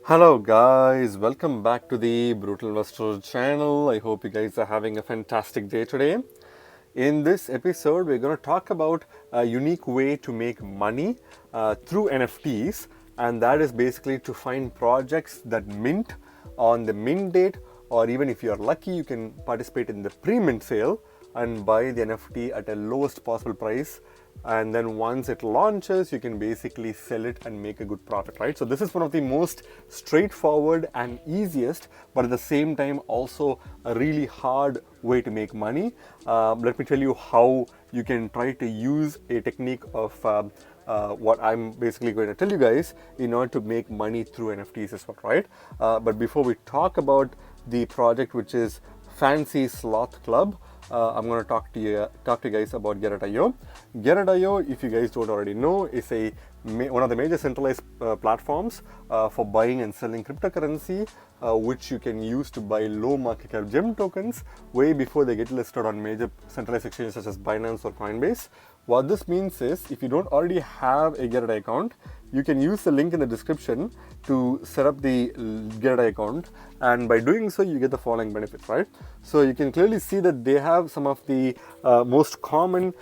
Hello guys, welcome back to the Brutal Investor channel. I hope you guys are having a fantastic day today. In this episode, we're going to talk about a unique way to make money through NFTs, and that is basically to find projects that mint on the mint date, or even if you're lucky, you can participate in the pre-mint sale and buy the NFT at a lowest possible price, and then once it launches you can basically sell it and make a good profit, right? So this is one of the most straightforward and easiest, but at the same time also a really hard way to make money. Let me tell you how you can try to use a technique of what I'm basically going to tell you guys in order to make money through NFTs as well, right? But before we talk about the project, which is Fancy Sloth Club, I'm going to talk to you guys about Gerrit.io. Gerrit.io, if you guys don't already know, is one of the major centralized platforms for buying and selling cryptocurrency, which you can use to buy low market cap gem tokens way before they get listed on major centralized exchanges such as Binance or Coinbase. What this means is, if you don't already have a Gerrit account, you can use the link in the description to set up the Gerrit account, and by doing so you get the following benefits, right? So you can clearly see that they have some of the most common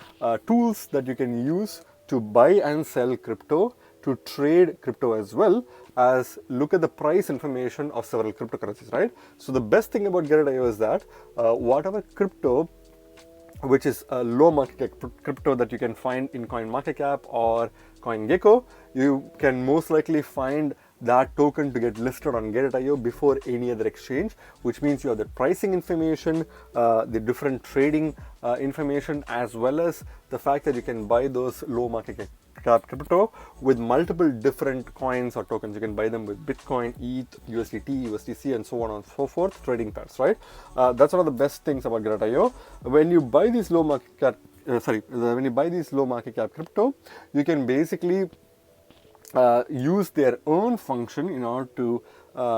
tools that you can use to buy and sell crypto, to trade crypto, as well as look at the price information of several cryptocurrencies, right? So the best thing about Gerrit.io is that whatever crypto which is a low market cap crypto that you can find in CoinMarketCap or CoinGecko, you can most likely find that token to get listed on Gerrit.io before any other exchange, which means you have the pricing information, the different trading information, as well as the fact that you can buy those low market cap crypto with multiple different coins or tokens. You can buy them with Bitcoin, ETH, USDT, USDC, and so on and so forth, trading pairs, right? That's one of the best things about Gerrit.io. When you buy these low market cap, when you buy these low market cap crypto, you can basically use their own function in order to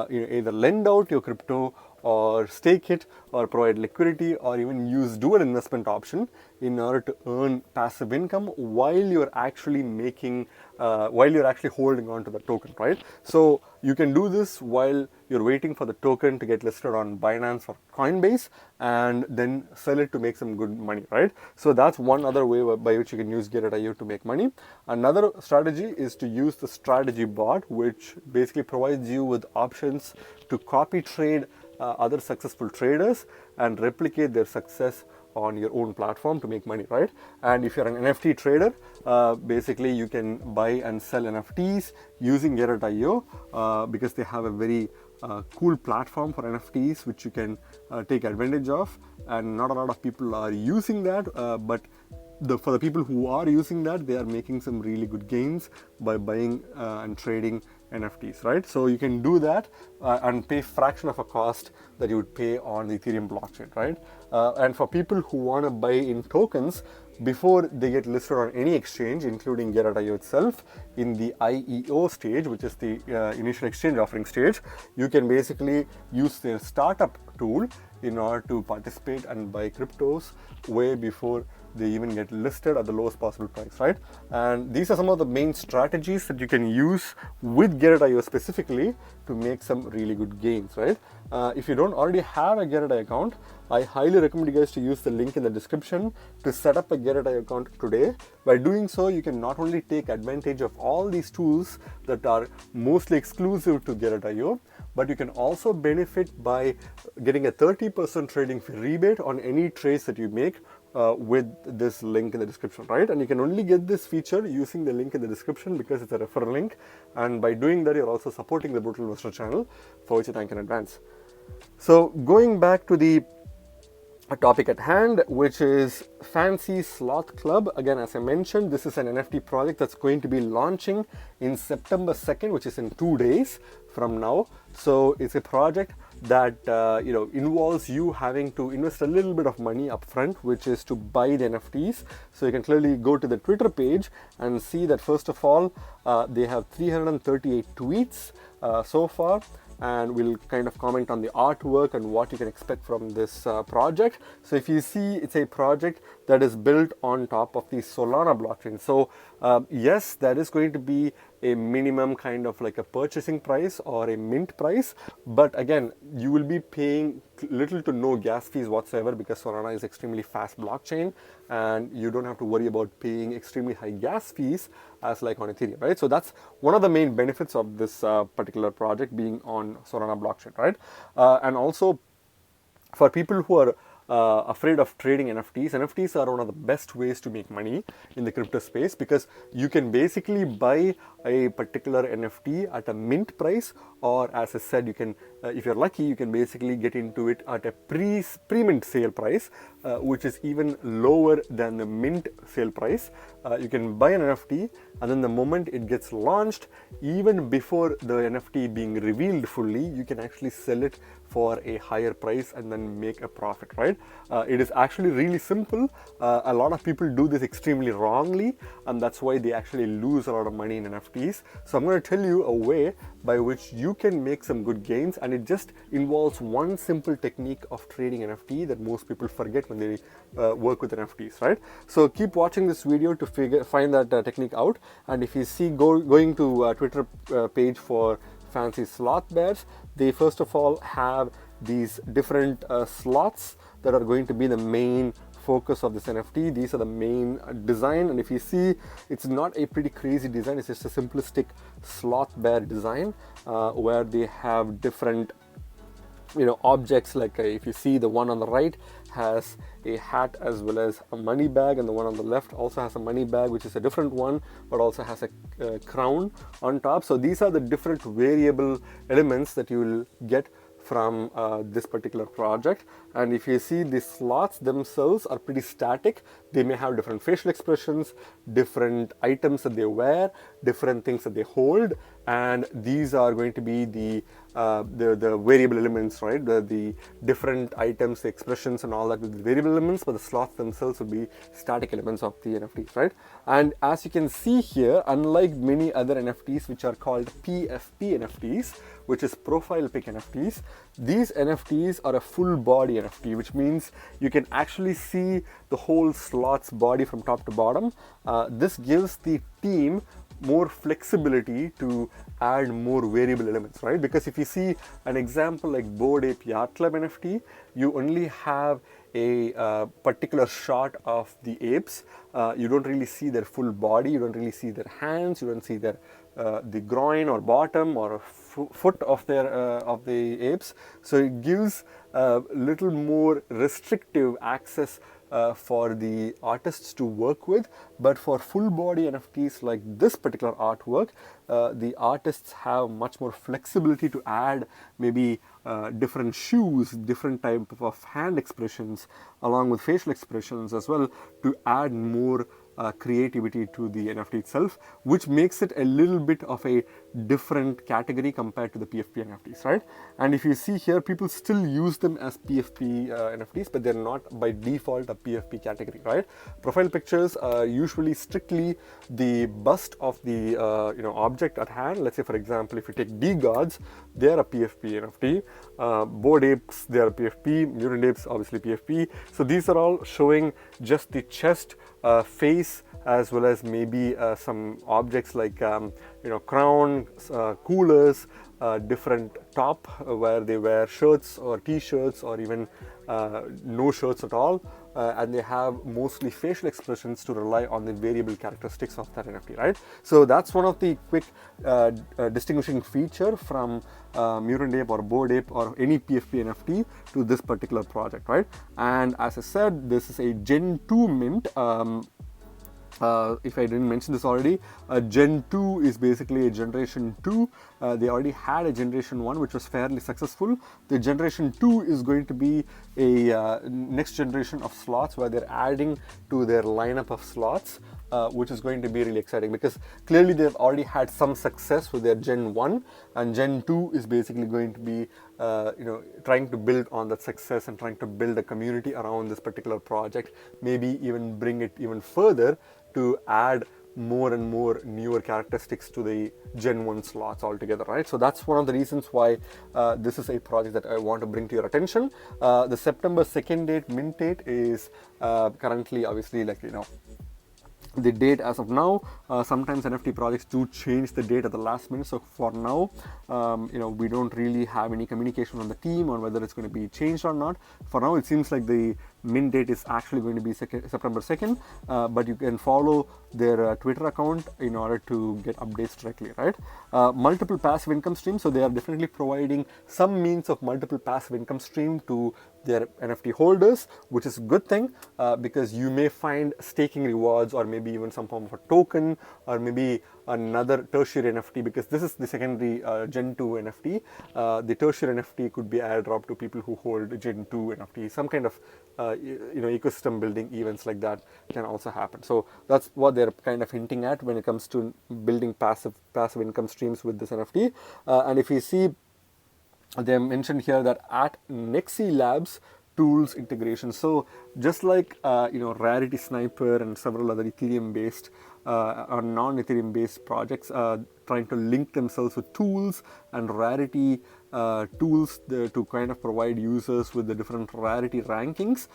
either lend out your crypto or stake it or provide liquidity or even use dual investment option in order to earn passive income while you're actually holding on to the token, right? So you can do this while you're waiting for the token to get listed on Binance or Coinbase and then sell it to make some good money, right? So that's one other way by which you can use Gerrit.io to make money. Another strategy is to use the strategy bot, which basically provides you with options to copy trade other successful traders and replicate their success on your own platform to make money, right? And if you're an NFT trader, basically you can buy and sell NFTs using Gerrit.io because they have a very cool platform for NFTs which you can take advantage of, and not a lot of people are using that, but for the people who are using that, they are making some really good gains by buying and trading NFTs, right? So you can do that and pay fraction of a cost that you would pay on the Ethereum blockchain, right? And for people who want to buy in tokens before they get listed on any exchange, including Gerrit.io itself, in the IEO stage, which is the initial exchange offering stage, you can basically use their startup tool in order to participate and buy cryptos way before they even get listed at the lowest possible price, right? And these are some of the main strategies that you can use with Gerrit.io specifically to make some really good gains, right? If you don't already have a Gerrit.io account, I highly recommend you guys to use the link in the description to set up a Gerrit.io account today. By doing so, you can not only take advantage of all these tools that are mostly exclusive to Gerrit.io, but you can also benefit by getting a 30% trading fee rebate on any trades that you make with this link in the description, right? And you can only get this feature using the link in the description because it's a referral link, and by doing that you're also supporting the Brutal Investor channel, for which I thank in advance. So going back to the topic at hand, which is Fancy Sloth Club. Again, as I mentioned, this is an NFT project that's going to be launching in September 2nd, which is in 2 days from now. So it's a project that involves you having to invest a little bit of money upfront, which is to buy the NFTs. So you can clearly go to the Twitter page and see that first of all, they have 338 tweets so far, and we'll kind of comment on the artwork and what you can expect from this project. So if you see, it's a project that is built on top of the Solana blockchain. So yes, that is going to be a minimum kind of like a purchasing price or a mint price, but again, you will be paying little to no gas fees whatsoever, because Solana is extremely fast blockchain and you don't have to worry about paying extremely high gas fees as like on Ethereum, right? So that's one of the main benefits of this particular project being on Solana blockchain, right? And also, for people who are afraid of trading NFTs, NFTs are one of the best ways to make money in the crypto space, because you can basically buy a particular NFT at a mint price, or as I said, you can, if you're lucky, you can basically get into it at a pre-mint sale price, which is even lower than the mint sale price. You can buy an NFT, and then the moment it gets launched, even before the NFT being revealed fully, you can actually sell it for a higher price and then make a profit, right? It is actually really simple. A lot of people do this extremely wrongly, and that's why they actually lose a lot of money in NFTs. So I'm going to tell you a way by which you can make some good gains, and it just involves one simple technique of trading NFT that most people forget when they work with NFTs, right? So keep watching this video to find that technique out. And if you see going to Twitter page for Fancy Sloth Bears, they first of all have these different slots that are going to be the main focus of this NFT. These are the main design, and if you see, it's not a pretty crazy design, it's just a simplistic sloth bear design where they have different objects. Like if you see, the one on the right has a hat as well as a money bag, and the one on the left also has a money bag, which is a different one, but also has a crown on top. So these are the different variable elements that you will get from this particular project. And if you see, the slots themselves are pretty static. They may have different facial expressions, different items that they wear, different things that they hold, and these are going to be the variable elements, right? The different items, the expressions and all that will be variable elements, but the slots themselves will be static elements of the NFTs, right? And as you can see here, unlike many other NFTs which are called PFP NFTs, which is profile pic NFTs, these NFTs are a full body NFT, which means you can actually see the whole slot's body from top to bottom. This gives the team more flexibility to add more variable elements, right? Because if you see an example like Bored Ape Yacht Club NFT, you only have a particular shot of the apes. You don't really see their full body, you don't really see their hands, you don't see their the groin or bottom or foot of the apes. So it gives a little more restrictive access for the artists to work with. But for full body NFTs like this particular artwork, the artists have much more flexibility to add maybe different shoes, different type of hand expressions, along with facial expressions as well, to add more creativity to the NFT itself, which makes it a little bit of a different category compared to the PFP NFTs, right? And if you see here, people still use them as PFP NFTs, but they're not by default a PFP category, right? Profile pictures are usually strictly the bust of the object at hand. Let's say, for example, if you take D-Gods, they're a PFP NFT. Bored Apes, they're a PFP. Mutant Apes, obviously PFP. So these are all showing just the chest, face, as well as maybe some objects like crown, coolers, different top where they wear shirts or t-shirts, or even no shirts at all, and they have mostly facial expressions to rely on the variable characteristics of that NFT, right? So that's one of the quick distinguishing feature from Mutant Ape or Bored Ape or any PFP NFT to this particular project, right? And as I said, this is a Gen 2 mint. If I didn't mention this already, Gen 2 is basically a Generation 2. They already had a Generation 1 which was fairly successful. The Generation 2 is going to be a next generation of slots where they're adding to their lineup of slots, which is going to be really exciting, because clearly they've already had some success with their Gen 1, and Gen 2 is basically going to be trying to build on that success and trying to build a community around this particular project, maybe even bring it even further to add more and more newer characteristics to the Gen 1 slots altogether, right? So that's one of the reasons why this is a project that I want to bring to your attention. The September 2nd date mint date is currently obviously the date as of now. Sometimes NFT projects do change the date at the last minute, so for now we don't really have any communication on the team on whether it's going to be changed or not. For now it seems like the mint date is actually going to be September 2nd, but you can follow their Twitter account in order to get updates directly, right? Multiple passive income streams, so they are definitely providing some means of multiple passive income stream to their NFT holders, which is a good thing, because you may find staking rewards or maybe even some form of a token or maybe another tertiary NFT, because this is the secondary Gen 2 NFT. The tertiary NFT could be airdropped to people who hold Gen 2 NFT. Some kind of ecosystem building events like that can also happen. So that's what they're kind of hinting at when it comes to building passive income streams with this NFT. And if you see, they mentioned here that at Nexi Labs tools integration. So just like Rarity Sniper and several other Ethereum based or non-Ethereum based projects trying to link themselves with tools and Rarity tools to kind of provide users with the different Rarity rankings.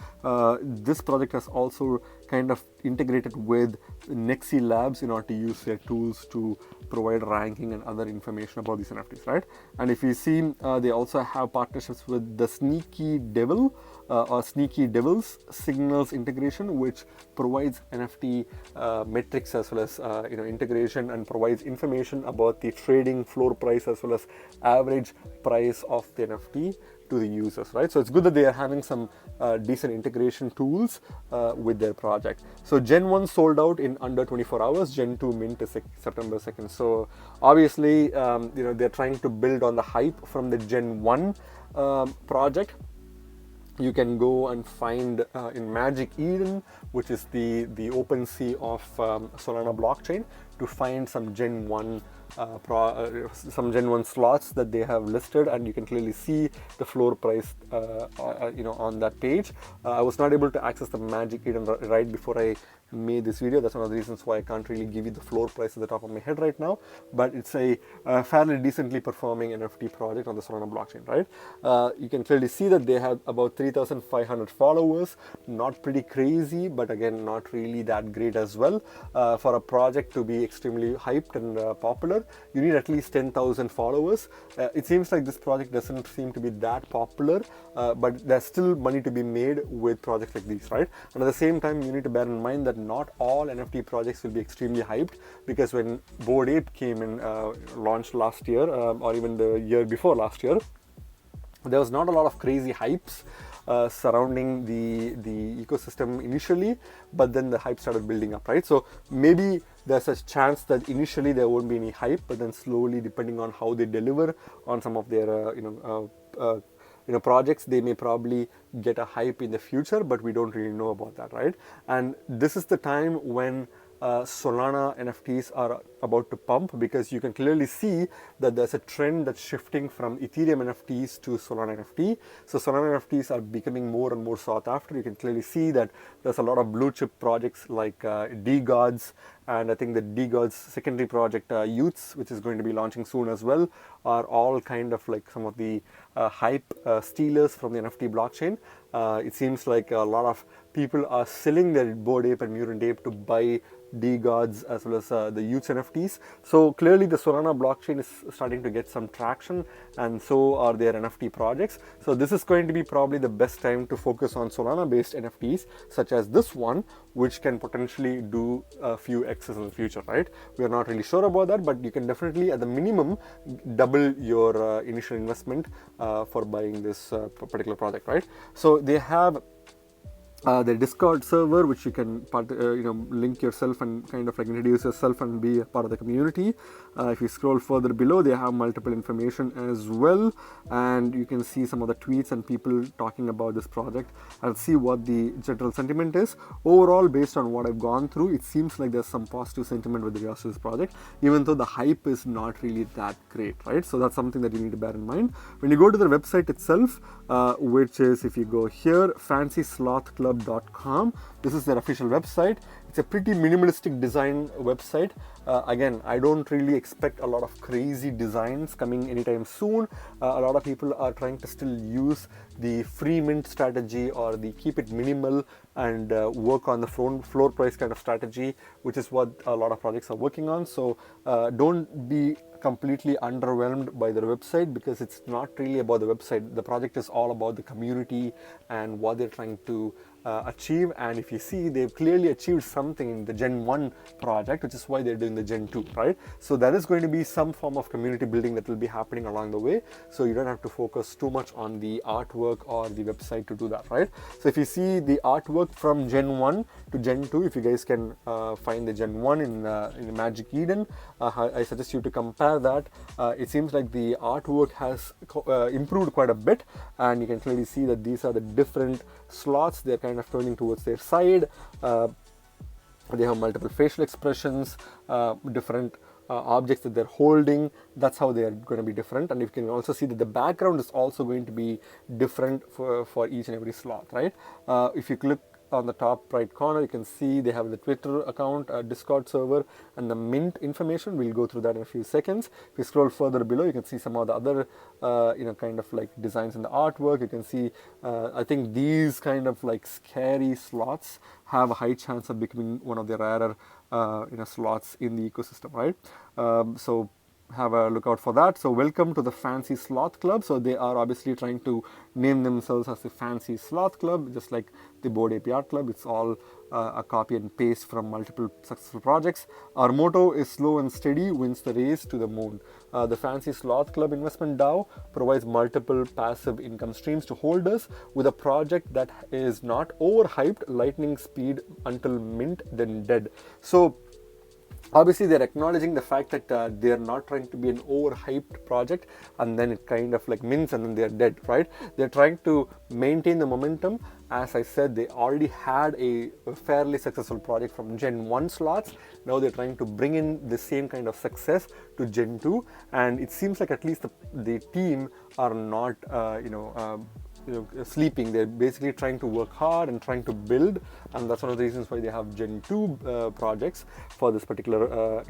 This project has also kind of integrated with Nexi Labs in order to use their tools to provide ranking and other information about these NFTs, right? And if you see, they also have partnerships with the Sneaky Devil or Sneaky Devils Signals integration, which provides NFT metrics as well as integration and provides information about the trading floor price as well as average price of the NFT to the users, right? So it's good that they are having some decent integration tools with their project. So Gen 1 sold out in under 24 hours. Gen 2 mint is September 2nd. So obviously, they're trying to build on the hype from the Gen 1 project. You can go and find in Magic Eden, which is the OpenSea of Solana blockchain, to find some Gen 1 slots that they have listed, and you can clearly see the floor price on that page. I was not able to access the Magic Eden right before I made this video. That's one of the reasons why I can't really give you the floor price at the top of my head right now, but it's a fairly decently performing NFT project on the Solana blockchain, right? You can clearly see that they have about 3,500 followers. Not pretty crazy, but again not really that great as well. For a project to be extremely hyped and popular, you need at least 10,000 followers. It seems like this project doesn't seem to be that popular, but there's still money to be made with projects like these, right? And at the same time, you need to bear in mind that not all NFT projects will be extremely hyped, because when Bored Ape came and launched last year, or even the year before last year, there was not a lot of crazy hypes surrounding the ecosystem initially, but then the hype started building up, right? So maybe there's a chance that initially there won't be any hype, but then slowly, depending on how they deliver on some of their projects, they may probably get a hype in the future, but we don't really know about that, right? And this is the time when Solana NFTs are about to pump, because you can clearly see that there's a trend that's shifting from Ethereum NFTs to Solana NFT. So Solana NFTs are becoming more and more sought after. You can clearly see that there's a lot of blue chip projects like DGods, and I think the DGods secondary project Youths, which is going to be launching soon as well, are all kind of like some of the hype stealers from the NFT blockchain. It seems like a lot of people are selling their Bored Ape and Mutant Ape to buy DGods as well as the Youths NFTs. So clearly the Solana blockchain is starting to get some traction, and so are their NFT projects. So this is going to be probably the best time to focus on Solana based NFTs such as this one, which can potentially do a few X's in the future, right? We are not really sure about that, but you can definitely at the minimum double your initial investment for buying this particular project, right? So they have the Discord server, which you can link yourself and kind of like introduce yourself and be a part of the community. If you scroll further below, they have multiple information as well, and you can see some of the tweets and people talking about this project and see what the general sentiment is. Overall, based on what I've gone through, it seems like there's some positive sentiment with regards to this project, even though the hype is not really that great, right? So that's something that you need to bear in mind. When you go to the website itself, which is, if you go here, Fancy Sloth Club fancyslothlub.com. This is their official website. It's a pretty minimalistic design website. Again, I don't really expect a lot of crazy designs coming anytime soon. A lot of people are trying to still use the free mint strategy or the keep it minimal and work on the floor price kind of strategy, which is what a lot of projects are working on. So don't be completely underwhelmed by their website, because it's not really about the website. The project is all about the community and what they're trying to achieve. And if you see, they've clearly achieved something in the Gen 1 project, which is why they're doing the Gen 2, right? So there is going to be some form of community building that will be happening along the way. So you don't have to focus too much on the artwork or the website to do that, right? So if you see the artwork from Gen 1 to Gen 2, if you guys can find the Gen 1 in Magic Eden, I suggest you to compare that. It seems like the artwork has improved quite a bit, and you can clearly see that these are the different slots. They're kind of turning towards their side. They have multiple facial expressions, different objects that they're holding. That's how they are going to be different. And you can also see that the background is also going to be different for each and every slot, right? If you click on the top right corner, you can see they have the Twitter account, Discord server, and the mint information. We'll go through that in a few seconds. If you scroll further below, you can see some of the other kind of like designs in the artwork. You can see I think these kind of like scary slots have a high chance of becoming one of the rarer slots in the ecosystem, right? So have a look out for that. So welcome to the Fancy Sloth Club. So they are obviously trying to name themselves as the Fancy Sloth Club, just like the Bored Ape Yacht Club. It's all a copy and paste from multiple successful projects. Our motto is slow and steady wins the race to the moon. The Fancy Sloth Club Investment DAO provides multiple passive income streams to holders with a project that is not overhyped, lightning speed until mint, then dead. So obviously, they're acknowledging the fact that they're not trying to be an overhyped project and then it kind of like mints and then they're dead, right? They're trying to maintain the momentum. As I said, they already had a fairly successful project from Gen 1 slots. Now they're trying to bring in the same kind of success to Gen 2. And it seems like at least the team are not, sleeping. They're basically trying to work hard and trying to build, and that's one of the reasons why they have Gen 2 projects for this particular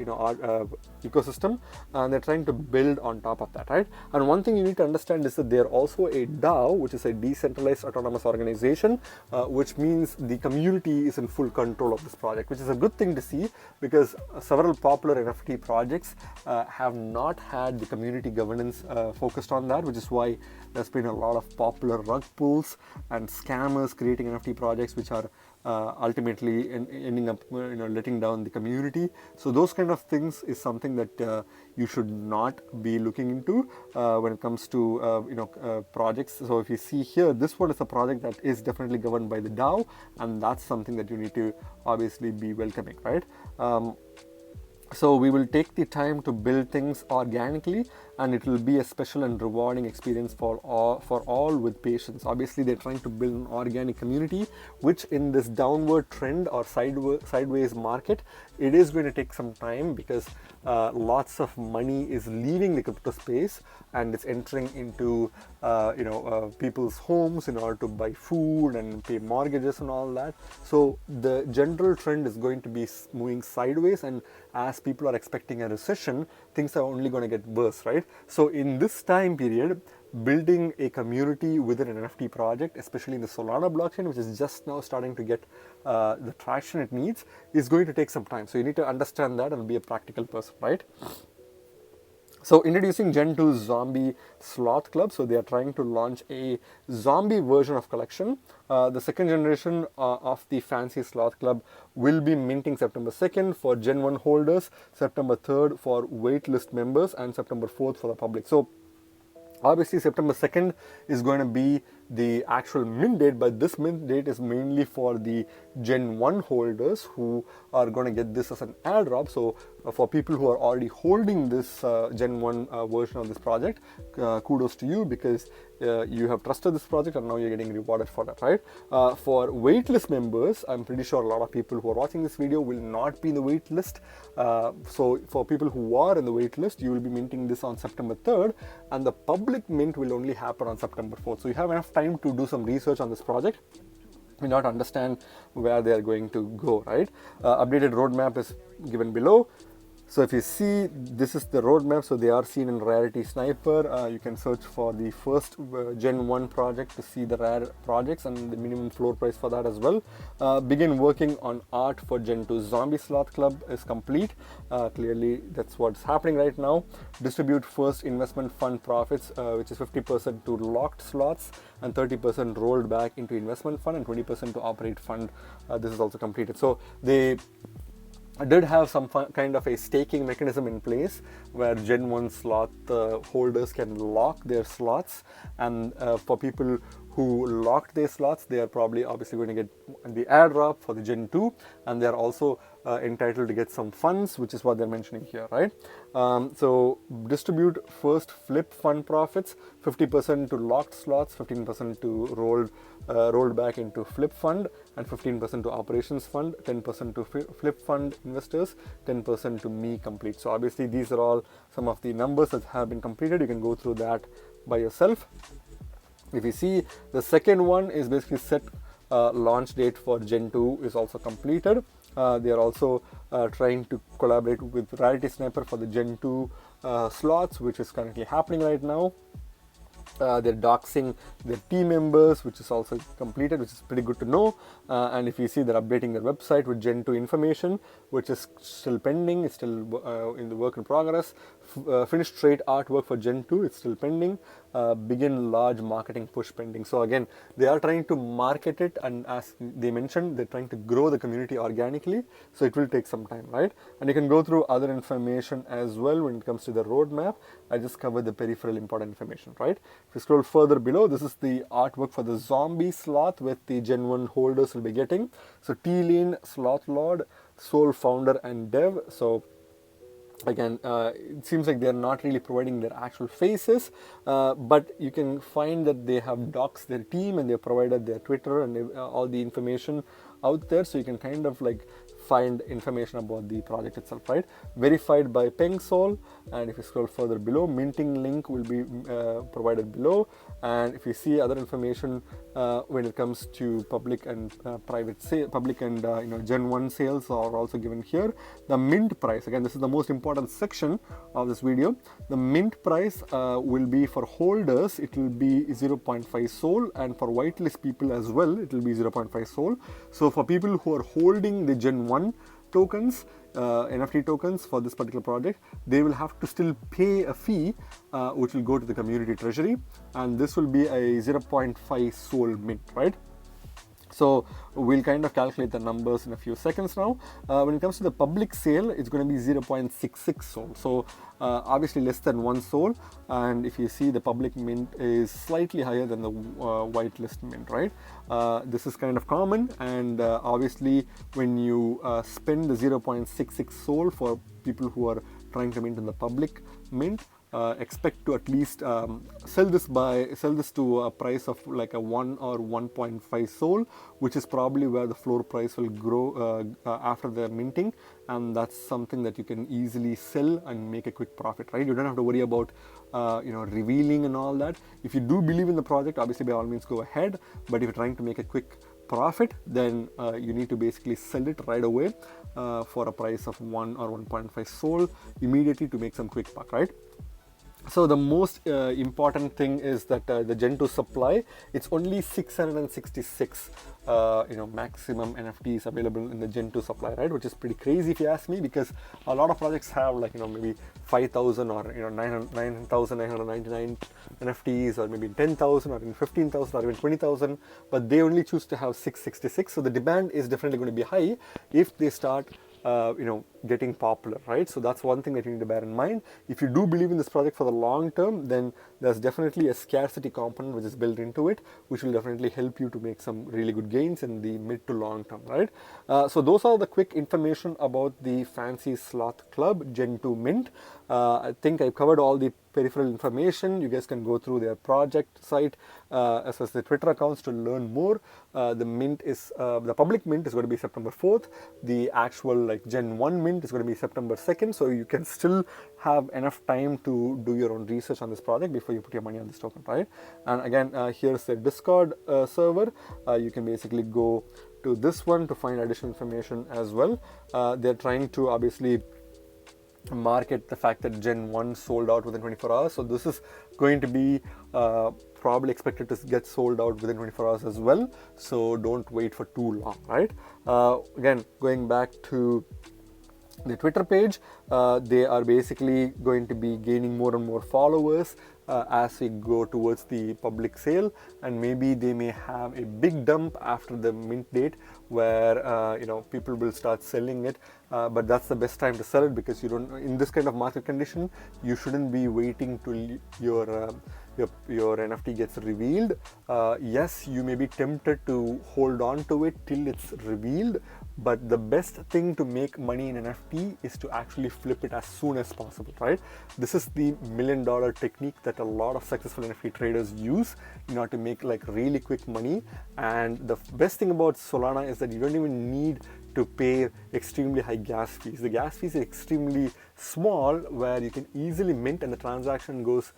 ecosystem, and they're trying to build on top of that, right? And one thing you need to understand is that they're also a DAO, which is a decentralized autonomous organization, which means the community is in full control of this project, which is a good thing to see, because several popular NFT projects have not had the community governance focused on that, which is why there's been a lot of popular rug pulls and scammers creating NFT projects, which are ultimately ending up letting down the community. So those kind of things is something that you should not be looking into when it comes to projects. So if you see here, this one is a project that is definitely governed by the DAO, and that's something that you need to obviously be welcoming, right? So we will take the time to build things organically, and it will be a special and rewarding experience for all with patience. Obviously, they're trying to build an organic community, which in this downward trend or sideways market, it is going to take some time, because lots of money is leaving the crypto space and it's entering into people's homes in order to buy food and pay mortgages and all that. So the general trend is going to be moving sideways, and as people are expecting a recession, things are only going to get worse, right? So in this time period, building a community within an NFT project, especially in the Solana blockchain, which is just now starting to get the traction it needs, is going to take some time. So you need to understand that and be a practical person, right? So introducing Gen 2 Zombie Sloth Club. So they are trying to launch a zombie version of collection. The second generation of the Fancy Sloth Club will be minting September 2nd for Gen 1 holders, September 3rd for waitlist members, and September 4th for the public. So obviously September 2nd is going to be the actual mint date, but this mint date is mainly for the Gen 1 holders who are going to get this as an airdrop. So for people who are already holding this Gen 1 version of this project, kudos to you, because you have trusted this project and now you're getting rewarded for that, right? For waitlist members, I'm pretty sure a lot of people who are watching this video will not be in the waitlist. So for people who are in the waitlist, you will be minting this on September 3rd, and the public mint will only happen on September 4th. So you have enough time to do some research on this project may not understand where they are going to go, right? Updated roadmap is given below. So if you see, this is the roadmap. So they are seen in Rarity Sniper. You can search for the first Gen 1 project to see the rare projects and the minimum floor price for that as well. Begin working on art for Gen 2. Zombie Sloth Club is complete. Clearly, that's what's happening right now. Distribute first investment fund profits, which is 50% to locked slots and 30% rolled back into investment fund and 20% to operate fund. This is also completed. So they did have some kind of a staking mechanism in place where Gen 1 slot holders can lock their slots, and for people who locked their slots, they are probably obviously going to get the airdrop for the Gen 2, and they are also entitled to get some funds, which is what they're mentioning here, right? So distribute first flip fund profits, 50% to locked slots, 15% to rolled back into flip fund, and 15% to operations fund, 10% to flip fund investors, 10% to me complete. So obviously these are all some of the numbers that have been completed. You can go through that by yourself. If you see, the second one is basically set launch date for Gen 2 is also completed. They are also trying to collaborate with Rarity Sniper for the Gen 2 slots, which is currently happening right now. They're doxing their team members, which is also completed, which is pretty good to know. And if you see, they're updating their website with Gen 2 information, which is still pending. It's still in the work in progress. Finished trade artwork for Gen 2, it's still pending. Begin large marketing push pending. So again, they are trying to market it, and as they mentioned, they're trying to grow the community organically. So it will take some time, right? And you can go through other information as well when it comes to the roadmap. I just covered the peripheral important information, right? If you scroll further below, this is the artwork for the zombie sloth with the Gen 1 holders will be getting. So T-Lane, Sloth Lord, Soul Founder and Dev. So again, it seems like they're not really providing their actual faces, but you can find that they have doxed their team and they've provided their Twitter and all the information out there, so you can kind of like find information about the project itself, right? Verified by PengSol, and if you scroll further below, minting link will be provided below. And if you see other information when it comes to public and private sale, public and Gen 1 sales are also given here. The mint price, again, this is the most important section of this video. The mint price will be for holders, it will be 0.5 Sol, and for whitelist people as well, it will be 0.5 Sol. So for people who are holding the Gen 1 tokens, NFT tokens for this particular project, they will have to still pay a fee, which will go to the community treasury, and this will be a 0.5 Sol mint, right? So we'll kind of calculate the numbers in a few seconds now. When it comes to the public sale, it's going to be 0.66 Sol. So obviously less than 1 Sol. And if you see, the public mint is slightly higher than the whitelist mint, right? This is kind of common. And obviously when you spend the 0.66 Sol for people who are trying to mint in the public mint, expect to at least sell this to a price of like a 1 or 1.5 Sol, which is probably where the floor price will grow after the minting, and that's something that you can easily sell and make a quick profit, right? You don't have to worry about revealing and all that. If you do believe in the project, obviously by all means go ahead, but if you're trying to make a quick profit, then you need to basically sell it right away for a price of 1 or 1.5 Sol immediately to make some quick buck, right? So the most important thing is that the Gen 2 supply, it's only 666 maximum NFTs available in the Gen 2 supply, right? Which is pretty crazy if you ask me, because a lot of projects have like maybe 5,000 or 9,999 NFTs, or maybe 10,000 or even 15,000 or even 20,000, but they only choose to have 666. So the demand is definitely going to be high if they start getting popular, right? So that's one thing that you need to bear in mind. If you do believe in this project for the long term, then there's definitely a scarcity component which is built into it, which will definitely help you to make some really good gains in the mid to long term, right? So those are the quick information about the Fancy Sloth Club Gen 2 Mint. I think I covered all the peripheral information. You guys can go through their project site as well as the Twitter accounts to learn more. The public mint is going to be September 4th. The actual like Gen 1 mint is going to be September 2nd. So you can still have enough time to do your own research on this project before you put your money on this token, right? And again, here's the Discord server. You can basically go to this one to find additional information as well. They're trying to obviously market the fact that Gen 1 sold out within 24 hours. So this is going to be probably expected to get sold out within 24 hours as well. So don't wait for too long, right? Again, going back to the Twitter page, they are basically going to be gaining more and more followers as we go towards the public sale, and maybe they may have a big dump after the mint date where people will start selling it, but that's the best time to sell it, because you don't, in this kind of market condition, you shouldn't be waiting till your NFT gets revealed. Yes, you may be tempted to hold on to it till it's revealed, but the best thing to make money in NFT is to actually flip it as soon as possible, right? This is the $1 million technique that a lot of successful NFT traders use in order to make like really quick money. And the best thing about Solana is that you don't even need to pay extremely high gas fees. The gas fees are extremely small, where you can easily mint and the transaction goes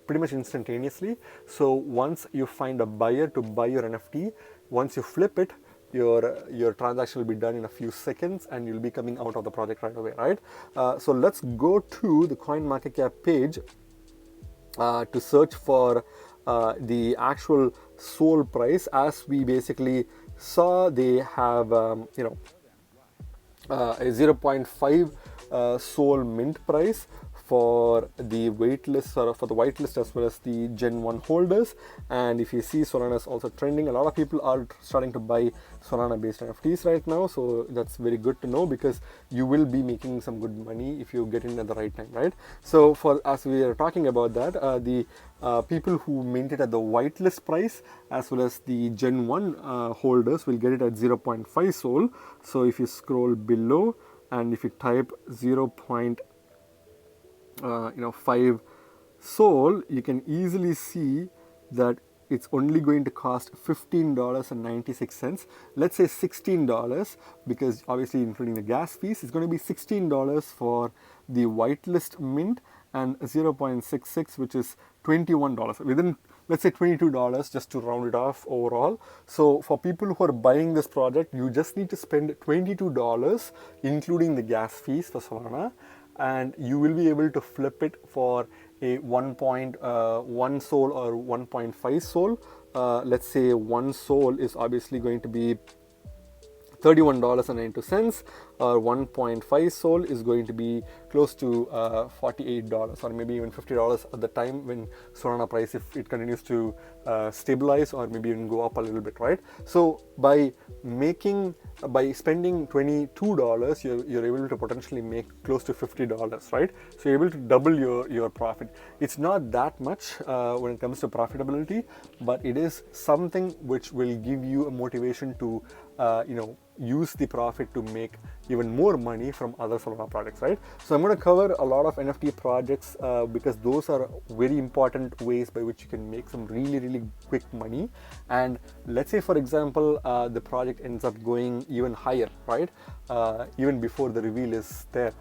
pretty much instantaneously. So once you find a buyer to buy your NFT, once you flip it, your transaction will be done in a few seconds and you'll be coming out of the project right away, right? So let's go to the CoinMarketCap page to search for the actual SOL price. As we basically saw, they have a 0.5 SOL mint price for the waitlist, or for the whitelist, as well as the Gen 1 holders. And if you see, Solana is also trending. A lot of people are starting to buy Solana based NFTs right now, so that's very good to know, because you will be making some good money if you get in at the right time, right? So as we are talking about that, the people who mint it at the whitelist price as well as the Gen 1 holders will get it at 0.5 SOL. So if you scroll below and if you type 0.5 SOL, you can easily see that it's only going to cost $15.96. Let's say $16, because obviously including the gas fees, it's going to be $16 for the whitelist mint, and 0.66, which is $21. Within, let's say, $22, just to round it off overall. So for people who are buying this project, you just need to spend $22, including the gas fees for Solana, and you will be able to flip it for a 1.1 SOL or 1.5 SOL. Let's say 1 SOL is obviously going to be $31.92, or 1.5 SOL is going to be close to $48 or maybe even $50 at the time when Solana price, if it continues to stabilize or maybe even go up a little bit, right? So by spending $22, you're able to potentially make close to $50, right? So you're able to double your profit. It's not that much when it comes to profitability, but it is something which will give you a motivation to use the profit to make even more money from other Solana projects, right? So I'm going to cover a lot of NFT projects because those are very important ways by which you can make some really quick money. And let's say, for example, the project ends up going even higher, right? Even before the reveal is there,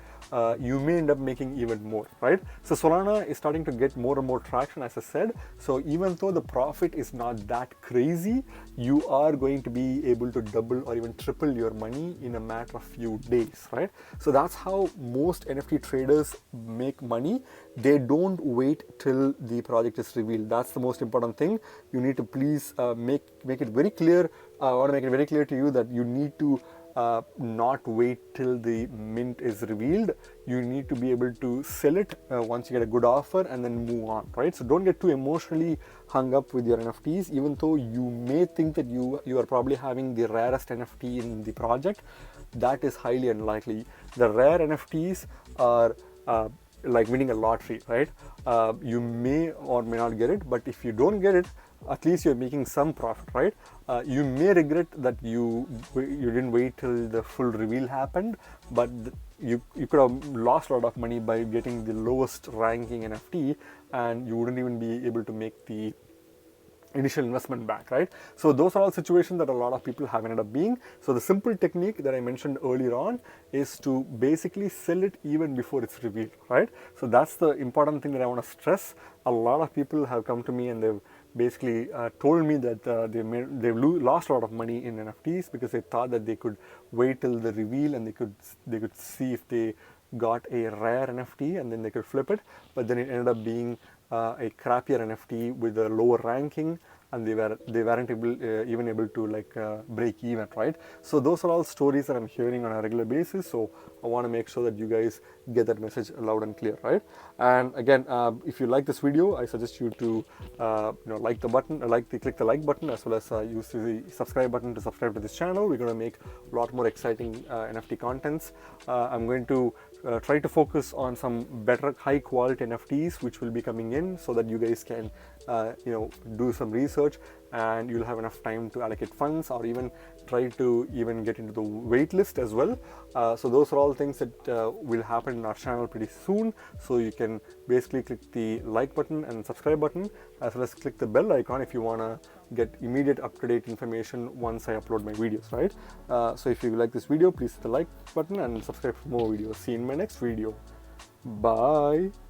you may end up making even more, right? So Solana is starting to get more and more traction, as I said. So even though the profit is not that crazy, you are going to be able to double or even triple your money in a matter of few days, right? So that's how most NFT traders make money. They don't wait till the project is revealed. That's the most important thing. You need to please make it very clear. I want to make it very clear to you that you need to not wait till the mint is revealed. You need to be able to sell it once you get a good offer and then move on, right? So don't get too emotionally hung up with your NFTs, even though you may think that you are probably having the rarest NFT in the project. That is highly unlikely. The rare NFTs are like winning a lottery, right? You may or may not get it, but if you don't get it, at least you're making some profit, right? You may regret that you didn't wait till the full reveal happened, but you could have lost a lot of money by getting the lowest ranking NFT, and you wouldn't even be able to make the initial investment back, right? So those are all situations that a lot of people have ended up being. So the simple technique that I mentioned earlier on is to basically sell it even before it's revealed, right? So that's the important thing that I want to stress. A lot of people have come to me and they've basically told me that they've lost a lot of money in NFTs because they thought that they could wait till the reveal and they could see if they got a rare NFT and then they could flip it, but then it ended up being a crappier NFT with a lower ranking, and they weren't even able to like break even, right? So those are all stories that I'm hearing on a regular basis. So I want to make sure that you guys get that message loud and clear, right? And again, if you like this video, I suggest you to like the button, click the like button, as well as use the subscribe button to subscribe to this channel. We're going to make a lot more exciting NFT contents. I'm going to try to focus on some better high quality NFTs which will be coming in, so that you guys can do some research and you'll have enough time to allocate funds, or even try to even get into the wait list as well. So those are all things that will happen in our channel pretty soon. So you can basically click the like button and subscribe button, as well as click the bell icon if you want to get immediate up-to-date information once I upload my videos, right? So if you like this video, please hit the like button and subscribe for more videos. See you in my next video. Bye.